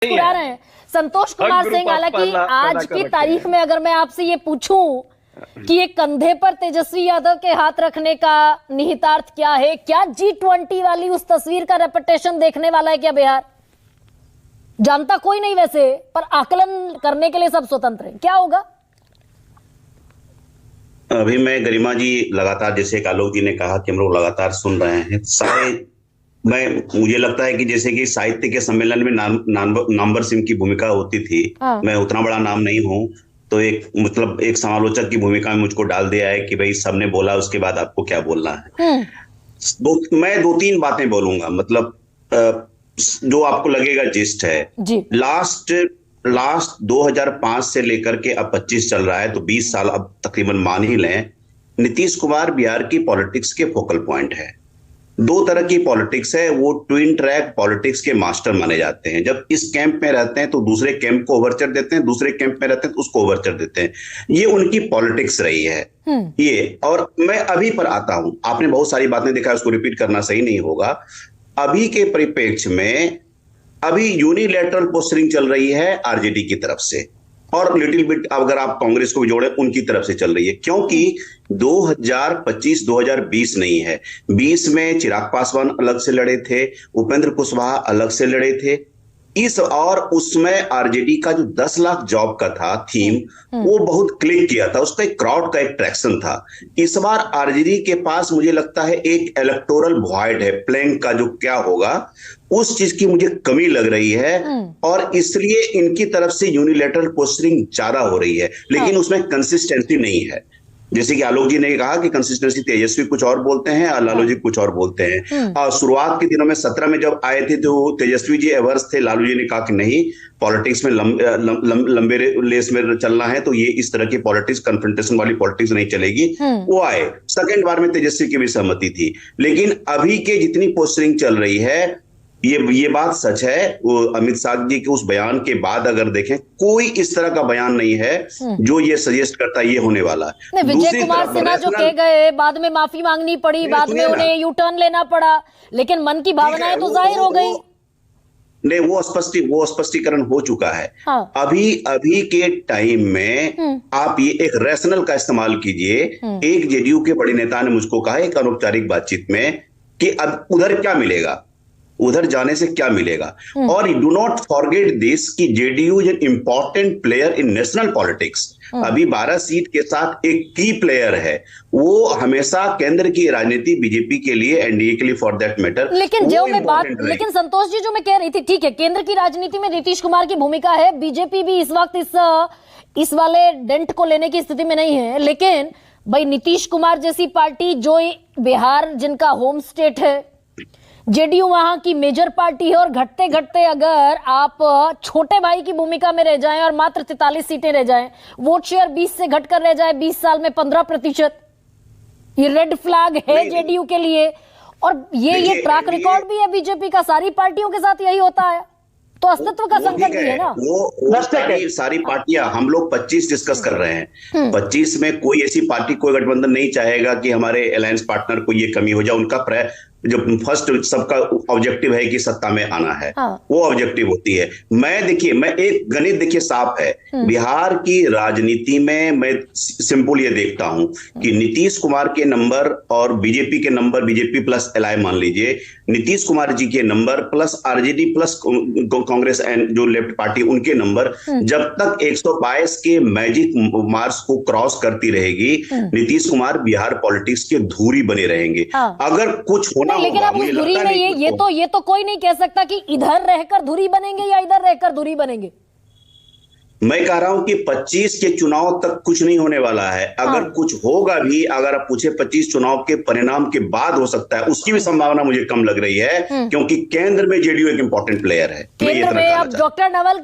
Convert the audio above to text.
मुस्कुरा रहे हैं संतोष कुमार सिंह। हालांकि आज की तारीख में अगर मैं आपसे ये पूछूं कि ये कंधे पर तेजस्वी यादव के हाथ रखने का निहितार्थ क्या है, क्या G20 वाली उस तस्वीर का रेपिटेशन देखने वाला है क्या बिहार? जानता कोई नहीं वैसे, पर आकलन करने के लिए सब स्वतंत्र हैं। क्या होगा? अभी मैं गरिमा जी लगातार, जैसे आलोक जी ने कहा कि हम लोग लगातार सुन रहे हैं सारे। मुझे लगता है कि जैसे कि साहित्य के सम्मेलन में नामवर सिंह की भूमिका होती थी। मैं उतना बड़ा नाम नहीं हूं, तो एक समालोचक की भूमिका में मुझको डाल दिया है कि भाई सबने बोला, उसके बाद आपको क्या बोलना है। मैं दो तीन बातें बोलूंगा, मतलब जो आपको लगेगा जिस्ट है। लास्ट 2005 से लेकर के अब 25 चल रहा है, तो 20 साल अब तकरीबन मान ही लें। नीतीश कुमार बिहार की पॉलिटिक्स के फोकल पॉइंट है। दो तरह की पॉलिटिक्स है, वो ट्विन ट्रैक पॉलिटिक्स के मास्टर माने जाते हैं। जब इस कैंप में रहते हैं तो दूसरे कैंप को ओवरचर देते हैं, दूसरे कैंप में रहते हैं तो उसको ओवरचर देते हैं। ये उनकी पॉलिटिक्स रही है। ये, और मैं अभी पर आता हूं, आपने बहुत सारी बातें देखा, उसको रिपीट करना सही नहीं होगा। अभी के परिप्रेक्ष्य में अभी यूनिलैटरल पोस्टरिंग चल रही है आरजेडी की तरफ से, और लिटिल बिट अगर आप कांग्रेस को भी जोड़े उनकी तरफ से चल रही है, क्योंकि 2025-2020 नहीं है। 20 में चिराग पासवान अलग से लड़े थे, उपेंद्र कुशवाहा अलग से लड़े थे। और उसमें आरजेडी का जो 10 लाख जॉब का था थीम, वो बहुत क्लिक किया था, उसका एक क्राउड का एक ट्रैक्शन था। इस बार आरजेडी के पास मुझे लगता है एक इलेक्टोरल वॉइड है, प्लैंक का जो क्या होगा उस चीज की मुझे कमी लग रही है, और इसलिए इनकी तरफ से यूनिलैटरल पोस्टरिंग ज्यादा हो रही है, लेकिन उसमें कंसिस्टेंसी नहीं है। जैसे कि आलोक जी ने कहा कि कंसिस्टेंसी, तेजस्वी कुछ और बोलते हैं और लालू जी कुछ और बोलते हैं। और शुरुआत के दिनों में 17 में जब आए थे तो तेजस्वी जी एवर्स थे, लालू जी ने कहा कि नहीं, पॉलिटिक्स में लंबे रेस में चलना है, तो ये इस तरह की पॉलिटिक्स, कन्फ्रंटेशन वाली पॉलिटिक्स नहीं चलेगी। वो आए, सेकेंड बार में तेजस्वी की भी सहमति थी। लेकिन अभी के जितनी पोस्टरिंग चल रही है, ये बात सच है। वो अमित शाह जी के उस बयान के बाद अगर देखें, कोई इस तरह का बयान नहीं है जो ये सजेस्ट करता ये होने वाला है। विजय कुमार सिन्हा जो कह गए, बाद में माफी मांगनी पड़ी, बाद में उन्हें यू टर्न लेना पड़ा, लेकिन मन की भावनाएं तो जाहिर हो गई। नहीं, वो स्पष्टीकरण हो चुका है। अभी के टाइम में आप ये एक रैशनल का इस्तेमाल कीजिए। एक जेडीयू के बड़े नेता ने मुझको कहा एक अनौपचारिक बातचीत में कि अब उधर क्या मिलेगा, उधर जाने से क्या मिलेगा। और डू नॉट फॉरगेट दिस कि JDU is an important player in national politics. अभी 12 सीट के साथ एक की प्लेयर है। वो हमेशा केंद्र की राजनीति, बीजेपी के लिए, एनडीए के लिए फॉर दैट मैटर। लेकिन संतोष जी, जो मैं कह रही थी, ठीक है, केंद्र की राजनीति में नीतीश कुमार की भूमिका है। बीजेपी भी इस वक्त इस वाले डेंट को लेने की स्थिति में नहीं है, लेकिन भाई नीतीश कुमार जैसी पार्टी जो बिहार जिनका होम स्टेट है, जेडीयू वहां की मेजर पार्टी है, और घटते घटते अगर आप छोटे भाई की भूमिका में रह जाएं और मात्र 43 सीटें रह जाएं, वोट शेयर 20 से घटकर रह जाए 20 साल में 15%, ये रेड फ्लैग है जेडीयू के लिए। और ये ट्रैक रिकॉर्ड भी है बीजेपी का, सारी पार्टियों के साथ यही होता है, तो अस्तित्व का संकट भी है ना। वो सारी पार्टियां, हम लोग 25 डिस्कस कर रहे हैं। 25 में कोई ऐसी पार्टी, कोई गठबंधन नहीं चाहेगा कि हमारे अलायंस पार्टनर को ये कमी हो जाए। उनका जो फर्स्ट सबका ऑब्जेक्टिव है कि सत्ता में आना है, वो ऑब्जेक्टिव होती है। मैं एक गणित, देखिए साफ है बिहार की राजनीति में। मैं सिंपल ये देखता हूं कि नीतीश कुमार के नंबर और बीजेपी के नंबर, बीजेपी प्लस एलआई मान लीजिए, नीतीश कुमार जी के number plus RJD plus Congress and जो लेफ्ट पार्टी, उनके नंबर, जब तक 122 के मैजिक मार्क्स को क्रॉस करती रहेगी, नीतीश कुमार बिहार पॉलिटिक्स के धूरी बने रहेंगे। अगर कुछ लेकिन अब उस धुरी में ये तो कोई नहीं कह सकता कि इधर रहकर धुरी बनेंगे या इधर रहकर धुरी बनेंगे। मैं कह रहा हूं कि 25 के चुनाव तक कुछ नहीं होने वाला है। अगर कुछ होगा भी, अगर आप पूछे 25 चुनाव के परिणाम के बाद हो सकता है, उसकी भी संभावना मुझे कम लग रही है, क्योंकि केंद्र में जेडीयू एक इंपॉर्टेंट प्लेयर है। केंद्र में अब डॉक्टर नवल के